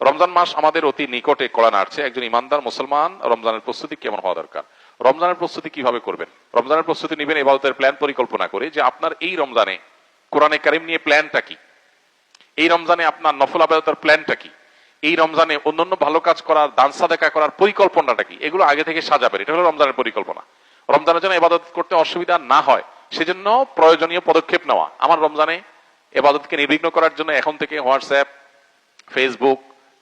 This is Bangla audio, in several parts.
রমজান মাস আমাদের অতি নিকটে কড়া নাড়ছে। একজন ইমানদার মুসলমান রমজানের প্রস্তুতি কেমন হওয়া দরকার, রমজানের প্রস্তুতি কিভাবে করবেন? রমজানের প্রস্তুতি নেবেন ইবাদতের প্ল্যান পরিকল্পনা করে, যে আপনার এই রমজানে কোরআনে কারিম নিয়ে প্ল্যানটা কি, এই রমজানে আপনার নফল ইবাদতের প্ল্যানটা কি, এই রমজানে অন্যান্য ভালো কাজ করার, দান সাদাকা করার পরিকল্পনাটা কি, এগুলো আগে থেকে সাজাবেন। এটা হলো রমজানের পরিকল্পনা। রমজানের জন্য ইবাদত করতে অসুবিধা না হয় সেজন্য প্রয়োজনীয় পদক্ষেপ নেওয়া। আমার রমজানে ইবাদতকে নির্বিঘ্ন করার জন্য এখন থেকে WhatsApp, Facebook,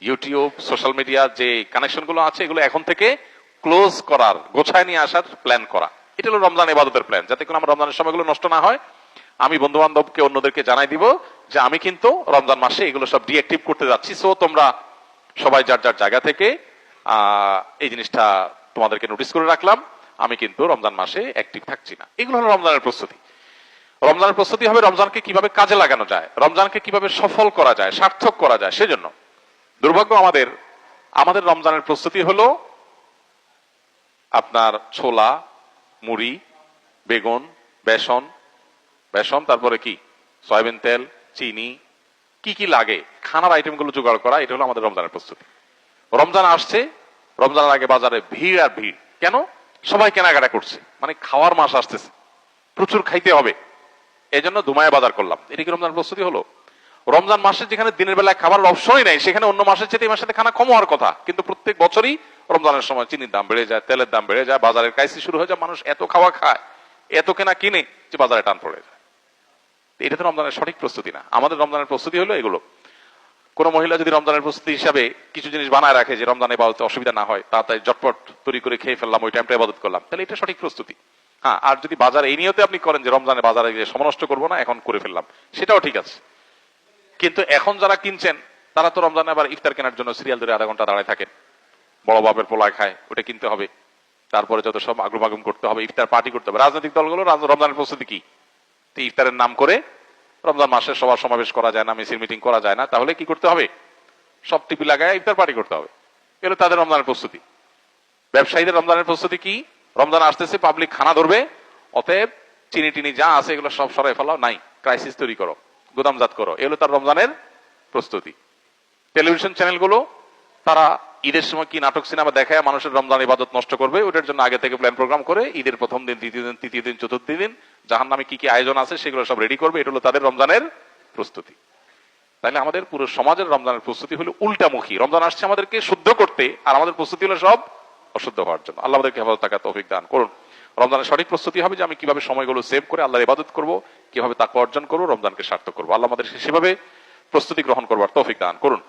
YouTube, social media যে কানেকশনগুলো আছে এগুলো এখন থেকে ক্লোজ করার, গোছায় নিয়ে আসার প্ল্যান করা। এটা হলো রমজান ইবাদতের প্ল্যান। যাতে করে আমার রমজানের সময়গুলো নষ্ট না হয়, আমি বন্ধু বান্ধবকে অন্যদেরকে জানাই দিব যে আমি কিন্তু রমজান মাসে এগুলো সব ডিঅ্যাক্টিভ করতে যাচ্ছি। সো তোমরা সবাই যার যার জায়গা থেকে এই জিনিসটা তোমাদেরকে নোটিস করে রাখলাম, আমি কিন্তু রমজান মাসে অ্যাক্টিভ থাকছি না। এগুলো হলো রমজানের প্রস্তুতি। রমজানের প্রস্তুতি হবে রমজানকে কিভাবে কাজে লাগানো যায়, রমজানকে কিভাবে সফল করা যায়, সার্থক করা যায়। সেজন্য দুর্ভাগ্য আমাদের রমজানের প্রস্তুতি হলো আপনার ছোলা, মুড়ি, বেগুন, বেসন, তারপরে কি সয়াবিন তেল, চিনি, কি কি লাগে খানার আইটেমগুলো জোগাড় করা। এটা হলো আমাদের রমজানের প্রস্তুতি। রমজান আসছে, রমজানের আগে বাজারে ভিড় আর ভিড়। কেন? সবাই কেনাকাটা করছে, মানে খাওয়ার মাস আসতেছে, প্রচুর খাইতে হবে, এই জন্য দুমায় বাজার করলাম। এটা কি রমজান প্রস্তুতি হলো? রমজান মাসে যেখানে দিনের বেলায় খাবার অপশনই নাই, সেখানে অন্য মাসের চেয়ে এই মাসে খানা কম হওয়ার কথা, কিন্তু প্রত্যেক বছরই রমজানের সময় চিনির দাম বেড়ে যায়, তেলের দাম বেড়ে যায়, বাজারের ক্রাইসিস শুরু হয়ে যায়, মানুষ এত খাওয়া খায়, এত কেনা কিনে যে বাজারে টান পড়ে যায়। এটা তো রমজানের সঠিক প্রস্তুতি না। আমাদের রমজানের প্রস্তুতি হলো এগুলো। কোন মহিলা যদি রমজানের প্রস্তুতি হিসাবে কিছু জিনিস বানায় রাখে যে রমজানে ইবাদতে অসুবিধা না হয়, তাড়াতাড়ি ঝটপট তৈরি করে খেয়ে ফেললাম, ওই টাইমটা ইবাদত করলাম, তাহলে এটা সঠিক প্রস্তুতি। হ্যাঁ, আর যদি বাজার এই নিয়তে আপনি করেন যে রমজানে বাজারে গিয়ে সময় নষ্ট করবো না, এখন করে ফেললাম, সেটাও ঠিক আছে। কিন্তু এখন যারা কিনছেন তারা তো রমজানে আবার ইফতার কেনার জন্য সিরিয়াল ধরে আধা ঘন্টা দাঁড়ায় থাকেন, বড় বাপের পোলায় খায়, ওটা কিনতে হবে, তারপরে যত সব আগুমাগুম করতে হবে, ইফতার পার্টি করতে হবে। রাজনৈতিক দলগুলো রমজানের প্রস্তুতি কি? ইফতারের নাম করে রমজান মাসে সভা সমাবেশ করা যায় না, মিছিল মিটিং করা যায় না, তাহলে কি করতে হবে? সব টিপি লাগায় ইফতার পার্টি করতে হবে। এগুলো তাদের রমজানের প্রস্তুতি। ব্যবসায়ীদের রমজানের প্রস্তুতি কি? রমজান আসতেছে, পাবলিক খানা ধরবে, অতএব চিনি টিনি যা আছে এগুলো সব সরাই ফেলাও, নাই, ক্রাইসিস তৈরি করো, গুদামজাত করো। এগুলো তার রমজানের প্রস্তুতি। টেলিভিশন চ্যানেলগুলো তারা ঈদের সময় কি নাটক সিনেমা দেখায় মানুষের রমজান ইবাদত নষ্ট করবে, ওটার জন্য আগে থেকে প্ল্যান প্রোগ্রাম করে ঈদের প্রথম দিন, দ্বিতীয় দিন, তৃতীয় দিন, চতুর্থ দিন জাহান্নামে কি কি আয়োজন আছে সেগুলো সব রেডি করবে। এটা হলো তাদের রমজানের প্রস্তুতি। তাহলে আমাদের পুরো সমাজের রমজানের প্রস্তুতি হলো উল্টামুখী। রমজান আসছে আমাদেরকে শুদ্ধ করতে, আর আমাদের প্রস্তুতি হলো সব অশুদ্ধ হওয়ার জন্য। আল্লাহ আমাদেরকে হেফাজত থাকার তৌফিক দান করুন। রমজানের সঠিক প্রস্তুতি হবে যে আমি কিভাবে সময়গুলো সেভ করে আল্লাহর ইবাদত করব, কিভাবে তাকওয়া অর্জন করব, রমজানকে সার্থক করবো। আল্লাহ আমাদের সেভাবে প্রস্তুতি গ্রহণ করবার তৌফিক দান করুন।